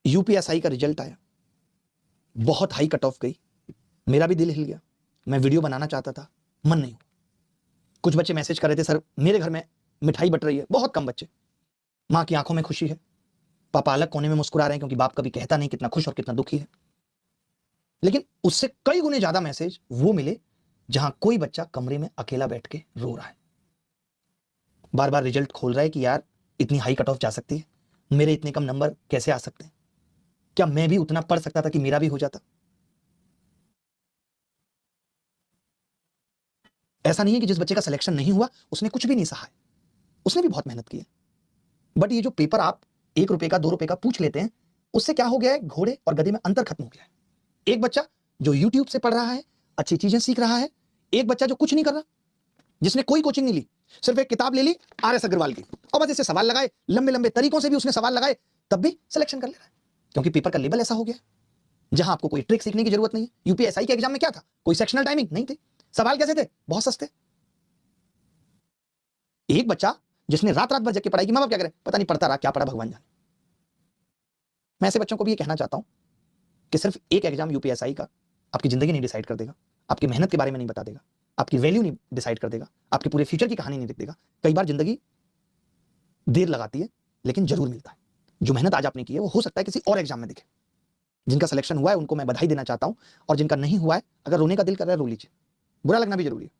UPSI का result आया, बहुत हाई कट ऑफ गई, मेरा भी दिल हिल गया। मैं वीडियो बनाना चाहता था, मन नहीं हुआ। कुछ बच्चे मैसेज कर रहे थे, सर मेरे घर में मिठाई बट रही है, बहुत कम बच्चे। माँ की आंखों में खुशी है, पापा अलग कोने में मुस्कुरा रहे हैं क्योंकि बाप कभी कहता नहीं कितना खुश और कितना दुखी है। लेकिन उससे कई गुने ज्यादा मैसेज वो मिले जहां कोई बच्चा कमरे में अकेला बैठ के रो रहा है, बार बार रिजल्ट खोल रहा है कि यार इतनी हाई कट ऑफ जा सकती है, मेरे इतने कम नंबर कैसे आ सकते हैं, क्या मैं भी उतना पढ़ सकता था कि मेरा भी हो जाता। ऐसा नहीं है कि जिस बच्चे का सिलेक्शन नहीं हुआ उसने कुछ भी नहीं सहा है, उसने भी बहुत मेहनत की है। बट ये जो पेपर आप 1 रुपए का 2 रुपए का पूछ लेते हैं, उससे क्या हो गया है, घोड़े और गधे में अंतर खत्म हो गया है। एक बच्चा जो यूट्यूब से पढ़ रहा है, अच्छी चीजें सीख रहा है, एक बच्चा जो कुछ नहीं कर रहा, जिसने कोई कोचिंग नहीं ली, सिर्फ एक किताब ले ली आर.एस. अग्रवाल की और बस इससे सवाल लगाए, लंबे लंबे तरीकों से भी उसने सवाल लगाए, तब भी सिलेक्शन कर ले रहा है क्योंकि पेपर का लेवल ऐसा हो गया जहां आपको कोई ट्रिक सीखने की जरूरत नहीं है। यूपीएसआई के एग्जाम में क्या था, कोई सेक्शनल टाइमिंग नहीं थी, सवाल कैसे थे, बहुत सस्ते। एक बच्चा जिसने रात रात भर जग के पढ़ाई की, मां बाप क्या करें, पता नहीं पढ़ता रहा, क्या पढ़ा भगवान जाने। मैं ऐसे बच्चों को भी ये कहना चाहता हूं कि सिर्फ एक एग्जाम यूपीएसआई का आपकी जिंदगी नहीं डिसाइड कर देगा, आपकी मेहनत के बारे में नहीं बता देगा, आपकी वैल्यू नहीं डिसाइड कर देगा, आपके पूरे फ्यूचर की कहानी नहीं लिख देगा। कई बार जिंदगी देर लगाती है लेकिन जरूर मिलता है। जो मेहनत आज आपने की है वो हो सकता है किसी और एग्जाम में दिखे। जिनका सिलेक्शन हुआ है उनको मैं बधाई देना चाहता हूं, और जिनका नहीं हुआ है, अगर रोने का दिल कर रहा है रो लीजिए, बुरा लगना भी जरूरी है।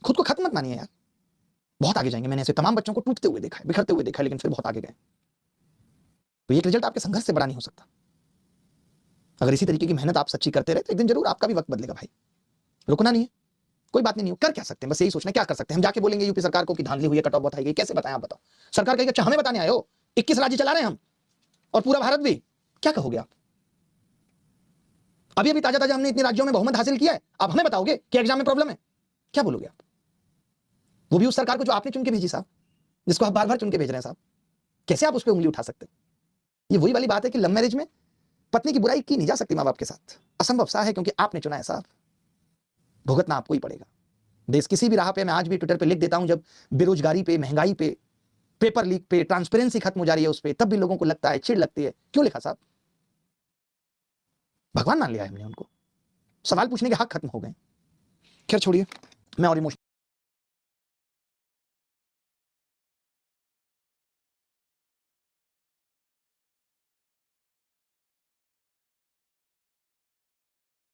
खुद को खत्म मत मानिए यार, बहुत आगे जाएंगे। मैंने ऐसे तमाम बच्चों को टूटते हुए देखा है, बिखरते हुए देखा है, लेकिन फिर बहुत आगे गए। तो एक रिजल्ट आपके संघर्ष से बड़ा नहीं हो सकता। अगर इसी तरीके की मेहनत आप सच्ची करते रहे तो एक दिन जरूर आपका भी वक्त बदलेगा भाई। रुकना नहीं है, कोई बात नहीं, कर क्या सकते हैं, बस यही सोचना क्या कर सकते हैं। हम जाके बोलेंगे यूपी सरकार को कि धांधली हुई है, कट ऑफ बताई गई, कैसे बताएं आप बताओ। सरकार कहेगी अच्छा हमें बताने आए हो, 21 राज्य चला रहे हैं हम और पूरा भारत भी, क्या कहोगे आप? अभी अभी ताजा ताजा हमने इतने राज्यों में बहुमत हासिल किया है, आप हमें बताओगे कि एग्जाम में प्रॉब्लम है, क्या बोलोगे आप? वो भी उस सरकार को जो आपने चुन के भेजी साहब, जिसको आप बार बार चुन के भेज रहे हैं साहब, कैसे आप उस पर उंगली उठा सकते हैं? ये वही वाली बात है कि लव मैरिज में पत्नी की बुराई की नहीं जा सकती मां बाप के साथ, असंभव सा है क्योंकि आपने चुना है साहब, भुगतना आपको ही पड़ेगा। देश किसी भी राह पे, मैं आज भी ट्विटर पे लिख देता हूं, जब बेरोजगारी पे, महंगाई पे, पेपर लीक पे, ट्रांसपेरेंसी खत्म हो जा रही है उस पे, तब भी लोगों को लगता है, चिढ़ लगती है, क्यों लिखा साहब? भगवान मान लिया है हमने उनको, सवाल पूछने के हक खत्म हो गए। खैर छोड़िए, मैं और इमोशनल